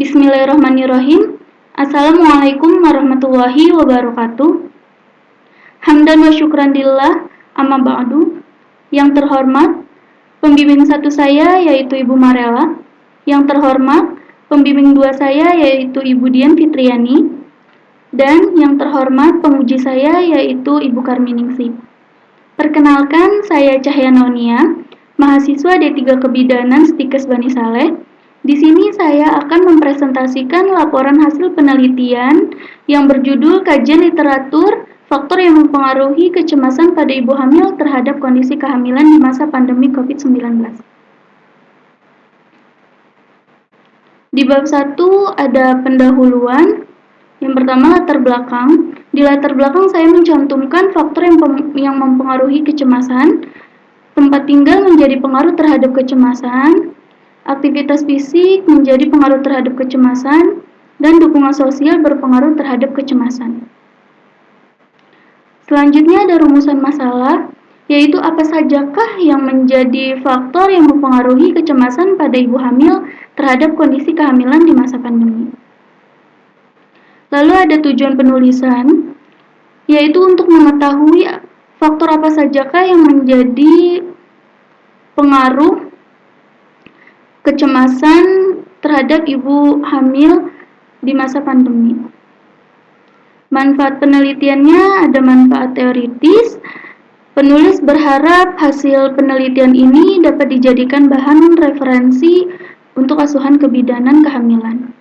Bismillahirrahmanirrahim. Assalamualaikum warahmatullahi wabarakatuh. Hamdan wa syukran lillah, amma ba'du. Yang terhormat, pembimbing 1 saya yaitu Ibu Marela. Yang terhormat, pembimbing 2 saya yaitu Ibu Dian Fitriani. Dan yang terhormat, penguji saya yaitu Ibu Karminingsih. Perkenalkan, saya Cahya Nonia, mahasiswa D3 Kebidanan Stikes Bani Saleh. Di sini saya akan mempresentasikan laporan hasil penelitian yang berjudul Kajian Literatur Faktor yang Mempengaruhi Kecemasan pada Ibu Hamil Terhadap Kondisi Kehamilan di Masa Pandemi COVID-19. Di bab 1 ada pendahuluan. Yang pertama, latar belakang. Di latar belakang saya mencantumkan faktor yang mempengaruhi kecemasan. Tempat tinggal menjadi pengaruh terhadap kecemasan. Aktivitas fisik menjadi pengaruh terhadap kecemasan, dan dukungan sosial berpengaruh terhadap kecemasan. Selanjutnya ada rumusan masalah, yaitu apa sajakah yang menjadi faktor yang mempengaruhi kecemasan pada ibu hamil terhadap kondisi kehamilan di masa pandemi. Lalu ada tujuan penulisan, yaitu untuk mengetahui faktor apa sajakah yang menjadi pengaruh kecemasan terhadap ibu hamil di masa pandemi. Manfaat penelitiannya ada manfaat teoritis. Penulis berharap hasil penelitian ini dapat dijadikan bahan referensi untuk asuhan kebidanan kehamilan.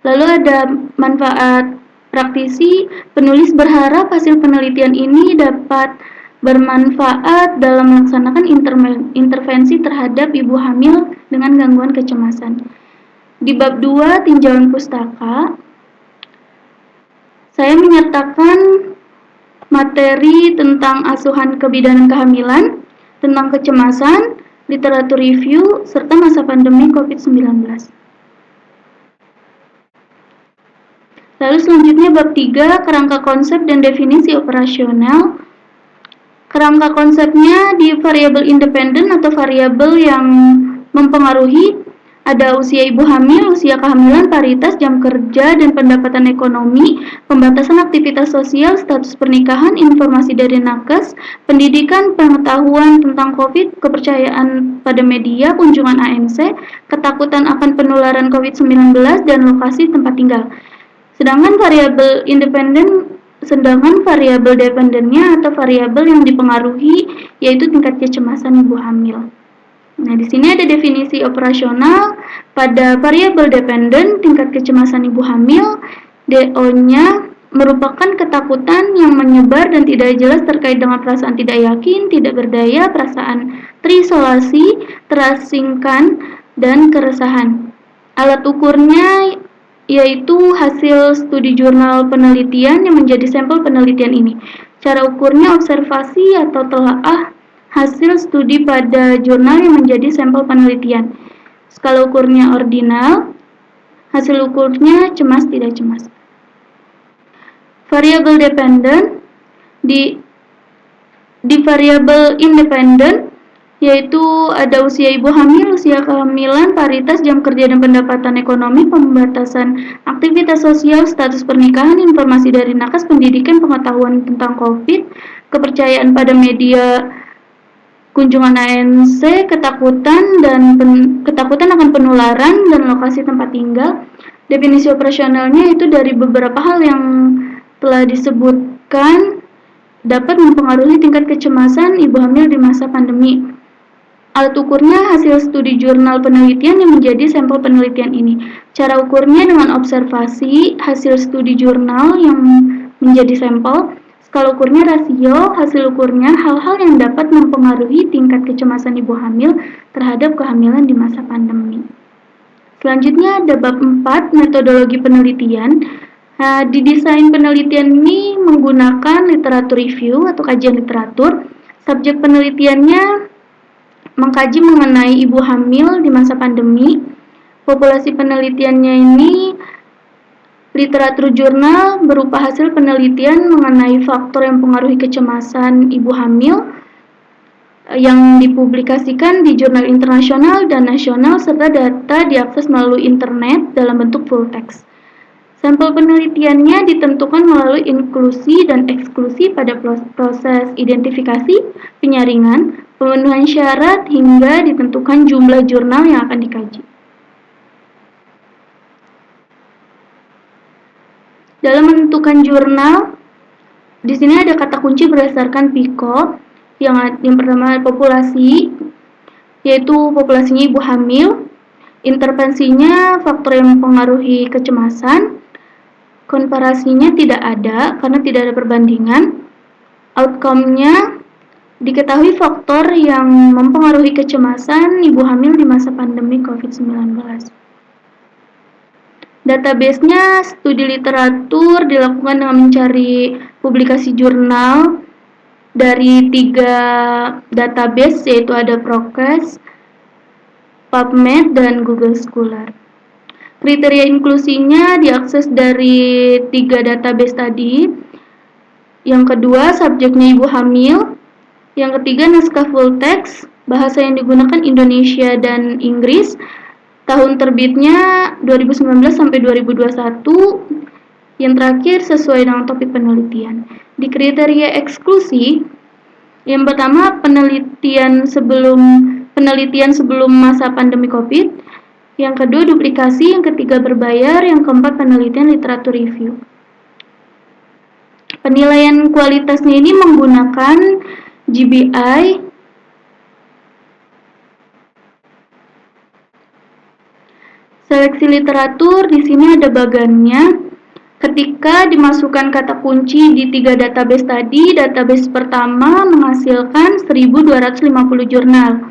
Lalu ada manfaat praktisi. Penulis berharap hasil penelitian ini dapat bermanfaat dalam melaksanakan intervensi terhadap ibu hamil dengan gangguan kecemasan. Di bab 2 tinjauan pustaka, saya menyertakan materi tentang asuhan kebidanan kehamilan, tentang kecemasan, literatur review, serta masa pandemi COVID-19. Lalu selanjutnya bab 3, kerangka konsep dan definisi operasional. Kerangka konsepnya di variabel independen atau variabel yang mempengaruhi ada usia ibu hamil, usia kehamilan, paritas, jam kerja, dan pendapatan ekonomi, pembatasan aktivitas sosial, status pernikahan, informasi dari nakes, pendidikan, pengetahuan tentang COVID, kepercayaan pada media, kunjungan ANC, ketakutan akan penularan COVID-19, dan lokasi tempat tinggal. Sedangkan variabel dependennya atau variabel yang dipengaruhi yaitu tingkat kecemasan ibu hamil. Nah, di sini ada definisi operasional pada variabel dependen tingkat kecemasan ibu hamil. DO-nya merupakan ketakutan yang menyebar dan tidak jelas terkait dengan perasaan tidak yakin, tidak berdaya, perasaan terisolasi, terasingkan, dan keresahan. Alat ukurnya yaitu hasil studi jurnal penelitian yang menjadi sampel penelitian ini. Cara ukurnya observasi atau telaah hasil studi pada jurnal yang menjadi sampel penelitian. Skala ukurnya ordinal, hasil ukurnya cemas tidak cemas. Variabel dependen di variabel independen yaitu ada usia ibu hamil, usia kehamilan, paritas, jam kerja dan pendapatan ekonomi, pembatasan aktivitas sosial, status pernikahan, informasi dari nakes, pendidikan, pengetahuan tentang COVID, kepercayaan pada media, kunjungan ANC, ketakutan akan penularan, dan lokasi tempat tinggal. Definisi operasionalnya itu dari beberapa hal yang telah disebutkan dapat mempengaruhi tingkat kecemasan ibu hamil di masa pandemi. Alat ukurnya hasil studi jurnal penelitian yang menjadi sampel penelitian ini. Cara ukurnya dengan observasi hasil studi jurnal yang menjadi sampel. Skala ukurnya rasio, hasil ukurnya hal-hal yang dapat mempengaruhi tingkat kecemasan ibu hamil terhadap kehamilan di masa pandemi. Selanjutnya ada bab 4, metodologi penelitian. Di desain penelitian ini menggunakan literatur review atau kajian literatur. Subjek penelitiannya mengkaji mengenai ibu hamil di masa pandemi. Populasi penelitiannya ini literatur jurnal berupa hasil penelitian mengenai faktor yang mempengaruhi kecemasan ibu hamil. yang dipublikasikan di jurnal internasional dan nasional serta data diakses melalui internet dalam bentuk full text. Sampel penelitiannya ditentukan melalui inklusi dan eksklusi pada proses identifikasi, penyaringan, pemenuhan syarat hingga ditentukan jumlah jurnal yang akan dikaji. Dalam menentukan jurnal, di sini ada kata kunci berdasarkan PICO. Yang pertama populasi, yaitu populasinya ibu hamil. Intervensinya faktor yang mempengaruhi kecemasan. Komparasinya tidak ada karena tidak ada perbandingan. Outcome-nya diketahui faktor yang mempengaruhi kecemasan ibu hamil di masa pandemi COVID-19. Database-nya studi literatur dilakukan dengan mencari publikasi jurnal dari 3 database, yaitu ada ProQuest, PubMed, dan Google Scholar. Kriteria inklusinya diakses dari 3 database tadi. Yang kedua, subjeknya ibu hamil. Yang ketiga, naskah full text, bahasa yang digunakan Indonesia dan Inggris. Tahun terbitnya 2019 sampai 2021. Yang terakhir sesuai dengan topik penelitian. Di kriteria eksklusi, yang pertama penelitian sebelum masa pandemi Covid. Yang kedua duplikasi, yang ketiga berbayar, yang keempat penelitian literatur review. Penilaian kualitasnya ini menggunakan GBI. Seleksi literatur di sini ada bagannya. Ketika dimasukkan kata kunci di 3 database tadi, database pertama menghasilkan 1250 jurnal.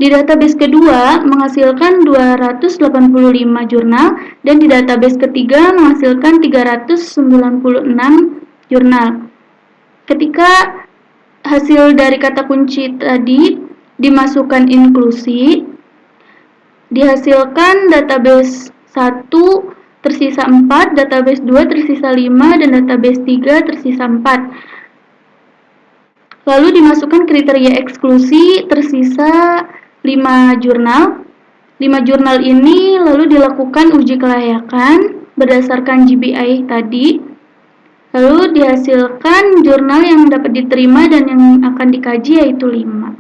Di database kedua menghasilkan 285 jurnal dan di database ketiga menghasilkan 396 jurnal. Ketika hasil dari kata kunci tadi dimasukkan inklusi, dihasilkan database 1 tersisa 4, database 2 tersisa 5, dan database 3 tersisa 4. Lalu dimasukkan kriteria eksklusi, tersisa 5 jurnal. 5 jurnal ini lalu dilakukan uji kelayakan berdasarkan GBI tadi. Lalu dihasilkan jurnal yang dapat diterima dan yang akan dikaji yaitu 5.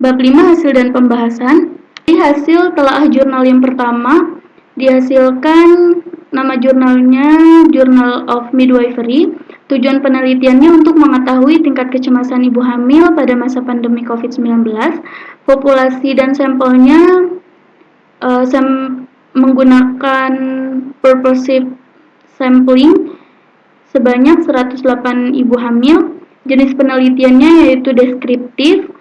Bab 5 hasil dan pembahasan. Di hasil telaah jurnal yang pertama dihasilkan nama jurnalnya Journal of Midwifery. Tujuan penelitiannya untuk mengetahui tingkat kecemasan ibu hamil pada masa pandemi COVID-19. Populasi dan sampelnya menggunakan purposive sampling sebanyak 108 ibu hamil. Jenis penelitiannya yaitu deskriptif.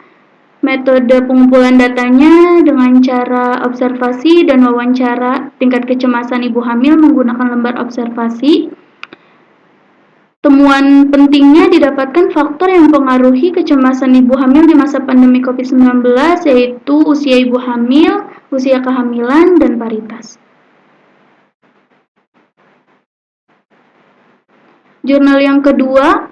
Metode pengumpulan datanya dengan cara observasi dan wawancara tingkat kecemasan ibu hamil menggunakan lembar observasi. Temuan pentingnya didapatkan faktor yang mempengaruhi kecemasan ibu hamil di masa pandemi COVID-19 yaitu usia ibu hamil, usia kehamilan, dan paritas. Jurnal yang kedua,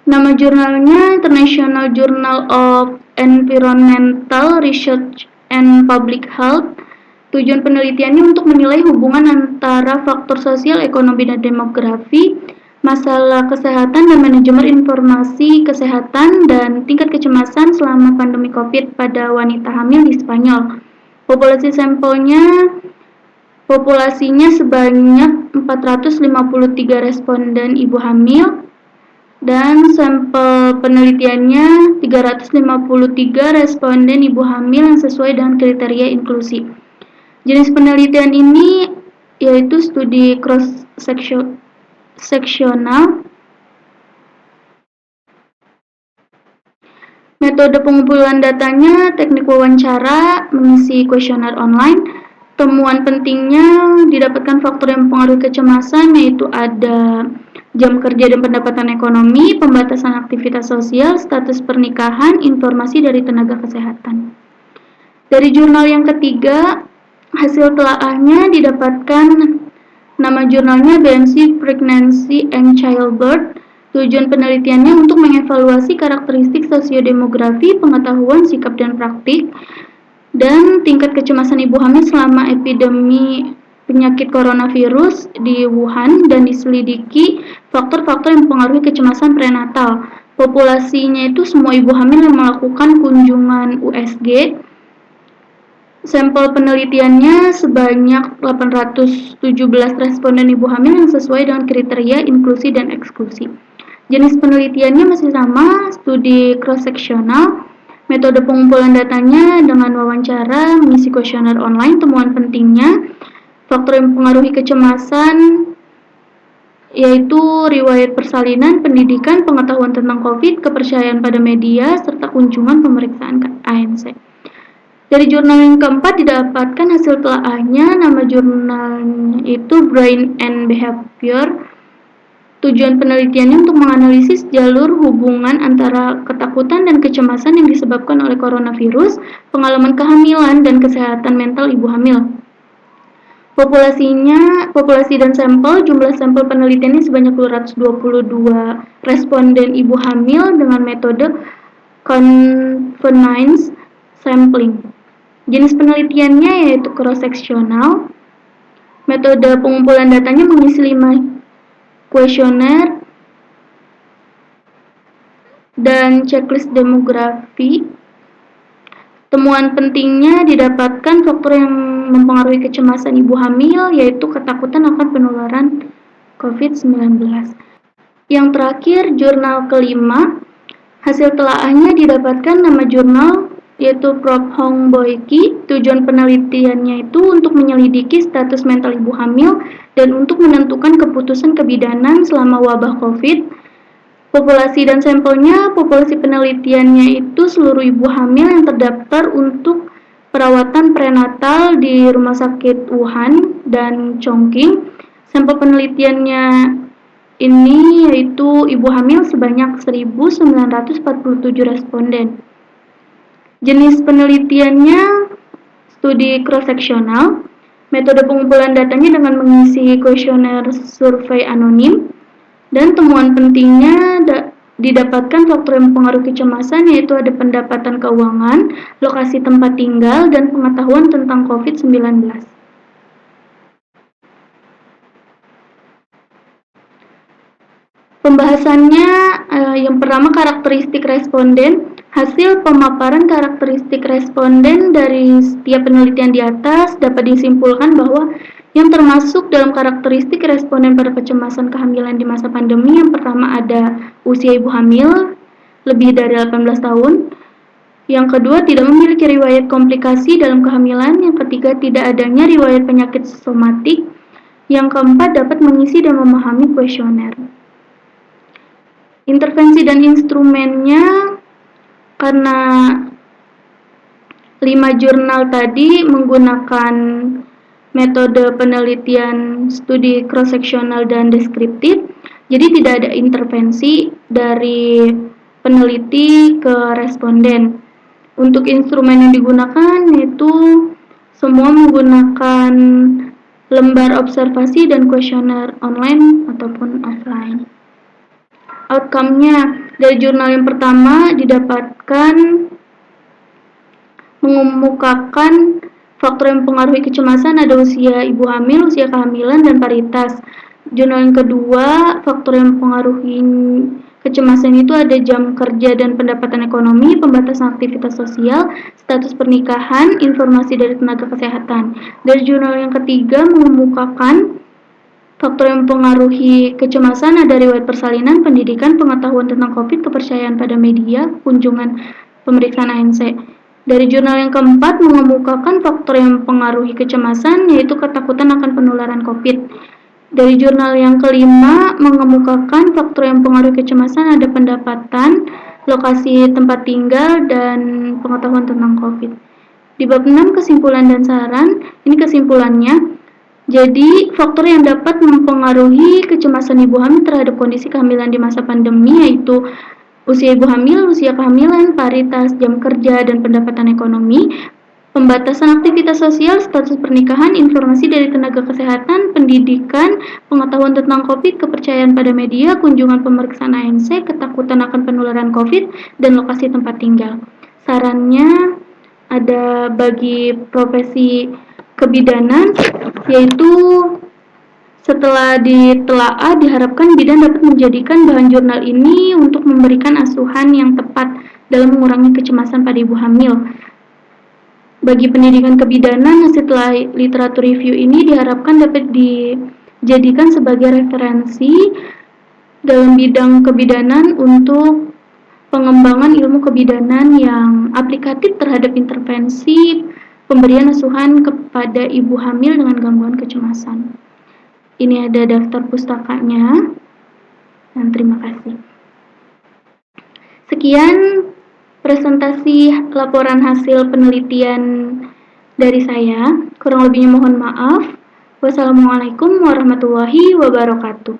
nama jurnalnya International Journal of Environmental Research and Public Health. Tujuan penelitiannya untuk menilai hubungan antara faktor sosial, ekonomi, dan demografi, masalah kesehatan dan manajemen informasi kesehatan, dan tingkat kecemasan selama pandemi COVID pada wanita hamil di Spanyol. Populasinya sebanyak 453 responden ibu hamil. Dan sampel penelitiannya 353 responden ibu hamil yang sesuai dengan kriteria inklusi. Jenis penelitian ini yaitu studi cross-seksional. Metode pengumpulan datanya teknik wawancara, mengisi kuesioner online. Temuan pentingnya didapatkan faktor yang mempengaruhi kecemasan yaitu ada jam kerja dan pendapatan ekonomi, pembatasan aktivitas sosial, status pernikahan, informasi dari tenaga kesehatan. Dari jurnal yang ketiga, hasil telaahnya didapatkan nama jurnalnya BMC Pregnancy and Childbirth. Tujuan penelitiannya untuk mengevaluasi karakteristik sosiodemografi, pengetahuan, sikap, dan praktik, dan tingkat kecemasan ibu hamil selama epidemi penyakit coronavirus di Wuhan, dan diselidiki faktor-faktor yang mempengaruhi kecemasan prenatal. Populasinya itu semua ibu hamil yang melakukan kunjungan USG. Sampel penelitiannya sebanyak 817 responden ibu hamil yang sesuai dengan kriteria inklusi dan eksklusi. Jenis penelitiannya masih sama, studi cross-seksional. Metode pengumpulan datanya dengan wawancara, mengisi kuesioner online. Temuan pentingnya, faktor yang mempengaruhi kecemasan yaitu riwayat persalinan, pendidikan, pengetahuan tentang COVID, kepercayaan pada media, serta kunjungan pemeriksaan ANC. Dari jurnal yang keempat didapatkan hasil telaahnya, nama jurnalnya itu Brain and Behavior. Tujuan penelitiannya untuk menganalisis jalur hubungan antara ketakutan dan kecemasan yang disebabkan oleh coronavirus, pengalaman kehamilan, dan kesehatan mental ibu hamil. Populasi dan sampel, jumlah sampel penelitiannya sebanyak 222 responden ibu hamil dengan metode convenience sampling. Jenis penelitiannya yaitu cross-seksional. Metode pengumpulan datanya mengisi 5 kuesioner dan checklist demografi. Temuan pentingnya didapatkan faktor yang mempengaruhi kecemasan ibu hamil yaitu ketakutan akan penularan COVID-19. Yang terakhir, jurnal kelima, hasil telaahnya didapatkan nama jurnal yaitu Prof. Hong Boeki. Tujuan penelitiannya itu untuk menyelidiki status mental ibu hamil dan untuk menentukan keputusan kebidanan selama wabah COVID. Populasi dan sampelnya, populasi penelitiannya itu seluruh ibu hamil yang terdaftar untuk perawatan prenatal di Rumah Sakit Wuhan dan Chongqing. Sampel penelitiannya ini yaitu ibu hamil sebanyak 1.947 responden. Jenis penelitiannya studi cross-seksional. Metode pengumpulan datanya dengan mengisi kuesioner survei anonim. Dan temuan pentingnya didapatkan faktor yang mempengaruhi kecemasan yaitu ada pendapatan keuangan, lokasi tempat tinggal, dan pengetahuan tentang COVID-19. Pembahasannya yang pertama karakteristik responden. Hasil pemaparan karakteristik responden dari setiap penelitian di atas dapat disimpulkan bahwa yang termasuk dalam karakteristik responden pada kecemasan kehamilan di masa pandemi, yang pertama ada usia ibu hamil lebih dari 18 tahun. Yang kedua, tidak memiliki riwayat komplikasi dalam kehamilan. Yang ketiga, tidak adanya riwayat penyakit somatik. Yang keempat, dapat mengisi dan memahami kuesioner. Intervensi dan instrumennya, karena 5 jurnal tadi menggunakan metode penelitian studi cross-seksional dan deskriptif, jadi tidak ada intervensi dari peneliti ke responden. Untuk instrumen yang digunakan yaitu semua menggunakan lembar observasi dan kuesioner online ataupun offline. Outcome-nya dari jurnal yang pertama didapatkan mengemukakan faktor yang mempengaruhi kecemasan ada usia ibu hamil, usia kehamilan, dan paritas. Jurnal yang kedua, faktor yang mempengaruhi kecemasan itu ada jam kerja dan pendapatan ekonomi, pembatasan aktivitas sosial, status pernikahan, informasi dari tenaga kesehatan. Dari jurnal yang ketiga mengemukakan faktor yang mempengaruhi kecemasan ada riwayat persalinan, pendidikan, pengetahuan tentang COVID, kepercayaan pada media, kunjungan pemeriksaan ANC. Dari jurnal yang keempat mengemukakan faktor yang mempengaruhi kecemasan yaitu ketakutan akan penularan COVID. Dari jurnal yang kelima mengemukakan faktor yang mempengaruhi kecemasan ada pendapatan, lokasi tempat tinggal, dan pengetahuan tentang COVID. Di bab 6 kesimpulan dan saran, ini kesimpulannya. Jadi, faktor yang dapat mempengaruhi kecemasan ibu hamil terhadap kondisi kehamilan di masa pandemi yaitu usia ibu hamil, usia kehamilan, paritas, jam kerja, dan pendapatan ekonomi. Pembatasan aktivitas sosial, status pernikahan, informasi dari tenaga kesehatan, pendidikan, pengetahuan tentang COVID, kepercayaan pada media, kunjungan pemeriksaan ANC, ketakutan akan penularan COVID, dan lokasi tempat tinggal. Sarannya ada bagi profesi kebidanan, yaitu setelah ditelaah, diharapkan bidan dapat menjadikan bahan jurnal ini untuk memberikan asuhan yang tepat dalam mengurangi kecemasan pada ibu hamil. Bagi pendidikan kebidanan, hasil literatur review ini diharapkan dapat dijadikan sebagai referensi dalam bidang kebidanan untuk pengembangan ilmu kebidanan yang aplikatif terhadap intervensi pemberian asuhan kepada ibu hamil dengan gangguan kecemasan. Ini ada daftar pustakanya, dan terima kasih. Sekian presentasi laporan hasil penelitian dari saya. Kurang lebihnya mohon maaf. Wassalamualaikum warahmatullahi wabarakatuh.